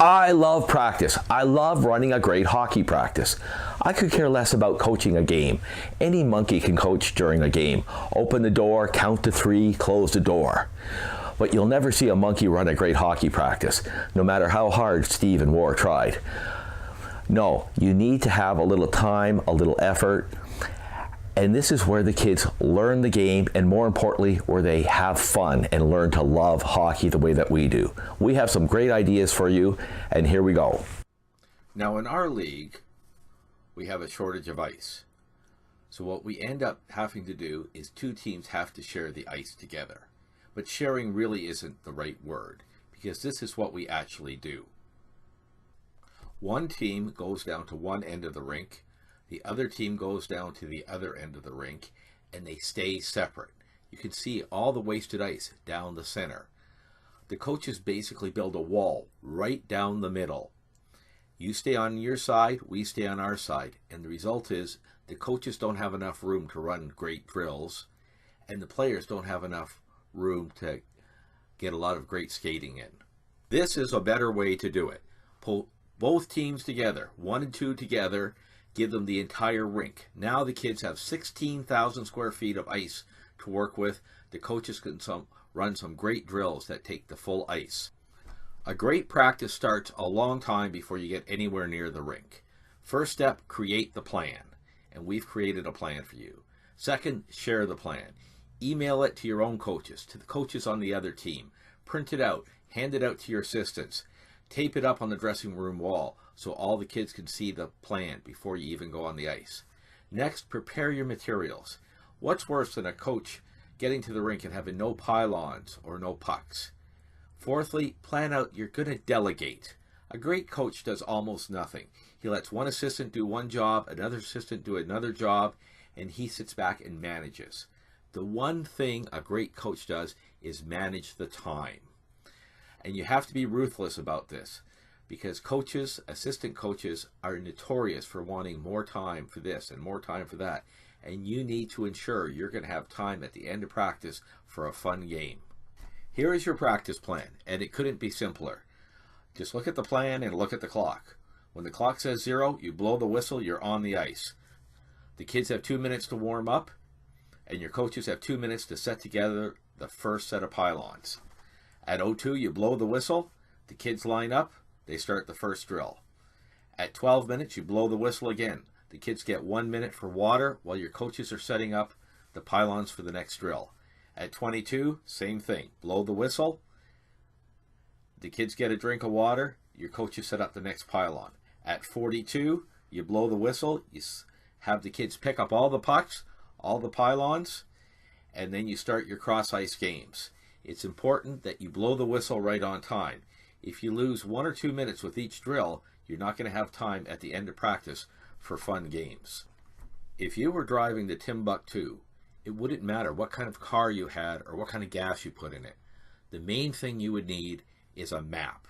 I love practice. I love running a great hockey practice. I could care less about coaching a game. Any monkey can coach during a game. Open the door, count to 3, close the door. But you'll never see a monkey run a great hockey practice, no matter how hard Steve and War tried. No, you need to have a little time, a little effort, and this is where the kids learn the game, and more importantly, where they have fun and learn to love hockey the way that we do. We have some great ideas for you, and here we go. Now in our league, we have a shortage of ice. So what we end up having to do is 2 teams have to share the ice together. But sharing really isn't the right word, because this is what we actually do. One team goes down to one end of the rink, the other team goes down to the other end of the rink, and they stay separate. You can see all the wasted ice down the center. The coaches basically build a wall right down the middle. You stay on your side, we stay on our side, and the result is the coaches don't have enough room to run great drills, and the players don't have enough room to get a lot of great skating in. This is a better way to do it. Pull both teams together, 1 and 2 together, give them the entire rink. Now the kids have 16,000 square feet of ice to work with. The coaches can run some great drills that take the full ice. A great practice starts a long time before you get anywhere near the rink. First step, create the plan. And we've created a plan for you. Second, share the plan. Email it to your own coaches, to the coaches on the other team. Print it out, hand it out to your assistants. Tape it up on the dressing room wall so all the kids can see the plan before you even go on the ice. Next, prepare your materials. What's worse than a coach getting to the rink and having no pylons or no pucks? Fourthly, plan out you're going to delegate. A great coach does almost nothing. He lets one assistant do one job, another assistant do another job, and he sits back and manages. The one thing a great coach does is manage the time. And you have to be ruthless about this, because coaches, assistant coaches, are notorious for wanting more time for this and more time for that. And you need to ensure you're going to have time at the end of practice for a fun game. Here is your practice plan, and it couldn't be simpler. Just look at the plan and look at the clock. When the clock says 0, you blow the whistle, you're on the ice. The kids have 2 minutes to warm up, and your coaches have 2 minutes to set together the first set of pylons. At 02, you blow the whistle, the kids line up, they start the first drill. At 12 minutes, you blow the whistle again. The kids get 1 minute for water while your coaches are setting up the pylons for the next drill. At 22, same thing. Blow the whistle. The kids get a drink of water. Your coaches set up the next pylon. At 42, you blow the whistle. You have the kids pick up all the pucks, all the pylons, and then you start your cross-ice games. It's important that you blow the whistle right on time. If you lose 1 or 2 minutes with each drill, you're not going to have time at the end of practice for fun games. If you were driving the Timbuk2, it wouldn't matter what kind of car you had or what kind of gas you put in it. The main thing you would need is a map,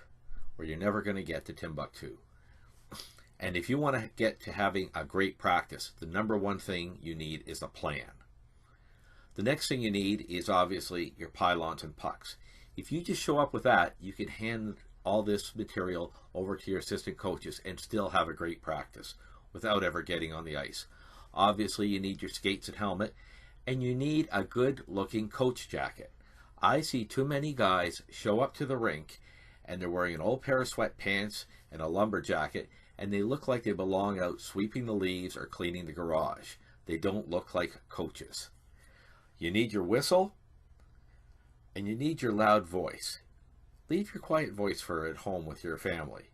or you're never going to get to Timbuk2. And if you want to get to having a great practice, the number one thing you need is a plan. The next thing you need is obviously your pylons and pucks. If you just show up with that, you can hand all this material over to your assistant coaches and still have a great practice without ever getting on the ice. Obviously, you need your skates and helmet, and you need a good looking coach jacket. I see too many guys show up to the rink and they're wearing an old pair of sweatpants and a lumber jacket, and they look like they belong out sweeping the leaves or cleaning the garage. They don't look like coaches. You need your whistle, and you need your loud voice. Leave your quiet voice for at home with your family.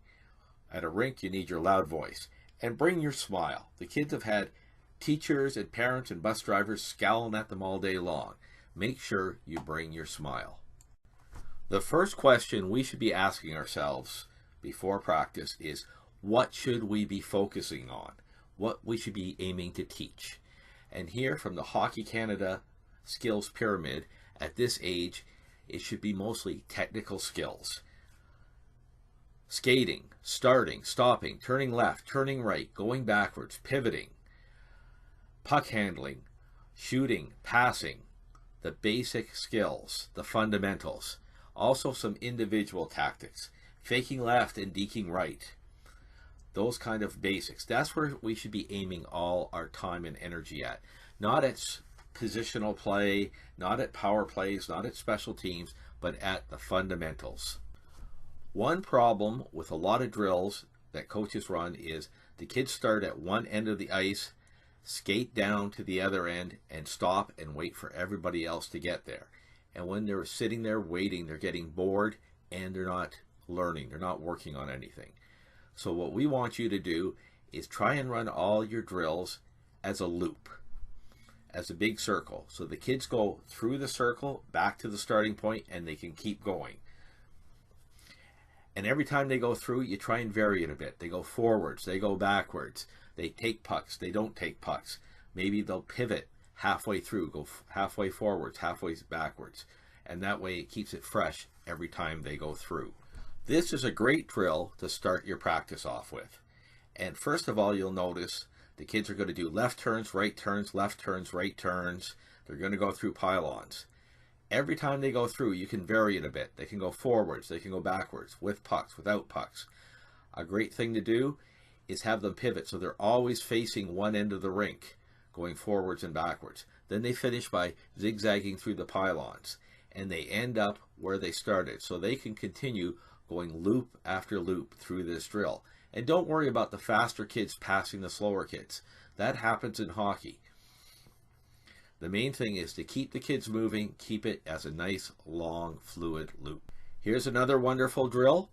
At a rink, you need your loud voice. And bring your smile. The kids have had teachers and parents and bus drivers scowling at them all day long. Make sure you bring your smile. The first question we should be asking ourselves before practice is, what should we be focusing on? What we should be aiming to teach? And here from the Hockey Canada Skills Pyramid, at this age, it should be mostly technical skills. Skating, starting, stopping, turning left, turning right, going backwards, pivoting, puck handling, shooting, passing, the basic skills, the fundamentals. Also some individual tactics. faking left and deking right. Those kind of basics. That's where we should be aiming all our time and energy at. Not at positional play, not at power plays, not at special teams, but at the fundamentals. One problem with a lot of drills that coaches run is the kids start at one end of the ice, skate down to the other end, and stop and wait for everybody else to get there. And when they're sitting there waiting, they're getting bored and they're not learning, they're not working on anything. So what we want you to do is try and run all your drills as a loop, as a big circle. So the kids go through the circle, back to the starting point, and they can keep going. And every time they go through, you try and vary it a bit. They go forwards, they go backwards, they take pucks, they don't take pucks. Maybe they'll pivot halfway through, go halfway forwards, halfway backwards. And that way it keeps it fresh every time they go through. This is a great drill to start your practice off with. And first of all, you'll notice the kids are going to do left turns, right turns, left turns, right turns. They're going to go through pylons. Every time they go through, you can vary it a bit. They can go forwards, they can go backwards, with pucks, without pucks. A great thing to do is have them pivot so they're always facing one end of the rink, going forwards and backwards. Then they finish by zigzagging through the pylons, and they end up where they started. So they can continue going loop after loop through this drill. And don't worry about the faster kids passing the slower kids. That happens in hockey. The main thing is to keep the kids moving, keep it as a nice, long, fluid loop. Here's another wonderful drill.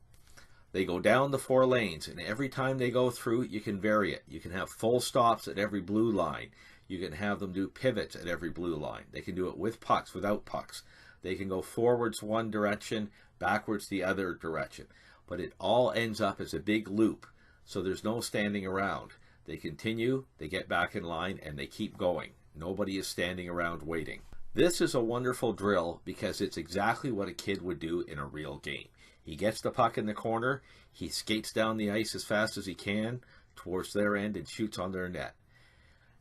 They go down the 4 lanes, and every time they go through, you can vary it. You can have full stops at every blue line. You can have them do pivots at every blue line. They can do it with pucks, without pucks. They can go forwards one direction, backwards the other direction. But it all ends up as a big loop, so there's no standing around. They continue, they get back in line, and they keep going. Nobody is standing around waiting. This is a wonderful drill because it's exactly what a kid would do in a real game. He gets the puck in the corner, he skates down the ice as fast as he can towards their end and shoots on their net.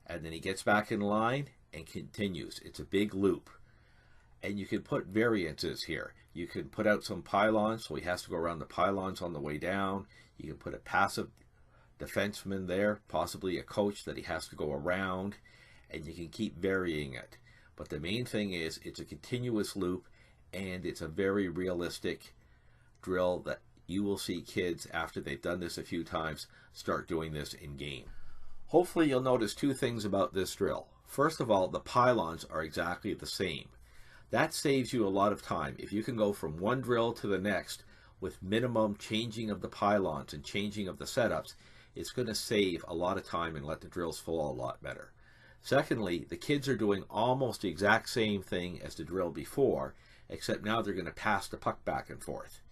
And then he gets back in line and continues. It's a big loop. And you can put variances here. You can put out some pylons, so he has to go around the pylons on the way down. You can put a passive defenseman there, possibly a coach that he has to go around, and you can keep varying it. But the main thing is it's a continuous loop, and it's a very realistic drill that you will see kids, after they've done this a few times, start doing this in game. Hopefully you'll notice 2 things about this drill. First of all, the pylons are exactly the same. That saves you a lot of time. If you can go from one drill to the next with minimum changing of the pylons and changing of the setups, it's going to save a lot of time and let the drills flow a lot better. Secondly, the kids are doing almost the exact same thing as the drill before, except now they're going to pass the puck back and forth.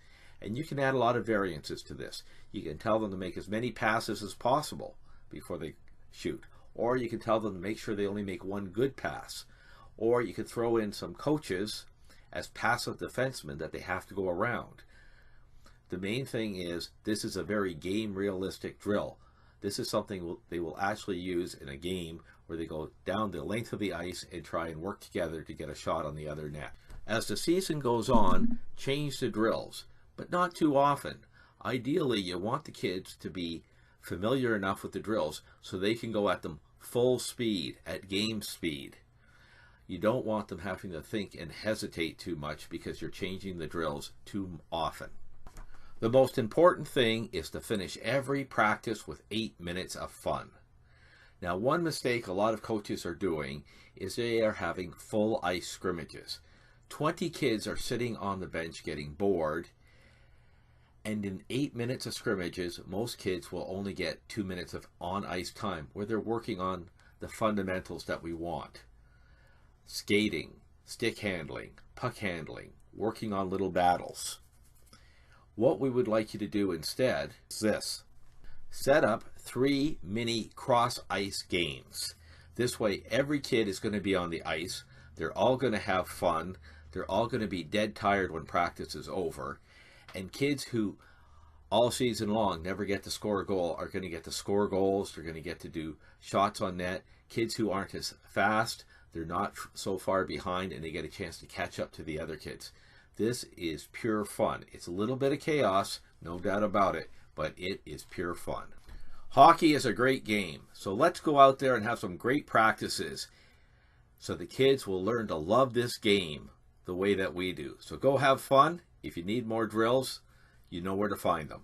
And you can add a lot of variances to this. You can tell them to make as many passes as possible before they shoot. Or you can tell them to make sure they only make one good pass. Or you could throw in some coaches as passive defensemen that they have to go around. The main thing is this is a very game realistic drill. This is something they will actually use in a game where they go down the length of the ice and try and work together to get a shot on the other net. As the season goes on, change the drills, but not too often. Ideally, you want the kids to be familiar enough with the drills so they can go at them full speed, at game speed. You don't want them having to think and hesitate too much because you're changing the drills too often. The most important thing is to finish every practice with 8 minutes of fun. Now, one mistake a lot of coaches are doing is they are having full ice scrimmages. 20 kids are sitting on the bench getting bored, and in 8 minutes of scrimmages, most kids will only get 2 minutes of on-ice time where they're working on the fundamentals that we want. Skating, stick handling, puck handling, working on little battles. What we would like you to do instead is this. Set up 3 mini cross-ice games. This way every kid is going to be on the ice. They're all going to have fun. They're all going to be dead tired when practice is over. And kids who all season long never get to score a goal are going to get to score goals. They're going to get to do shots on net. Kids who aren't as fast, they're not so far behind, and they get a chance to catch up to the other kids. This is pure fun. It's a little bit of chaos, no doubt about it, but it is pure fun. Hockey is a great game, so let's go out there and have some great practices so the kids will learn to love this game the way that we do. So go have fun. If you need more drills, you know where to find them.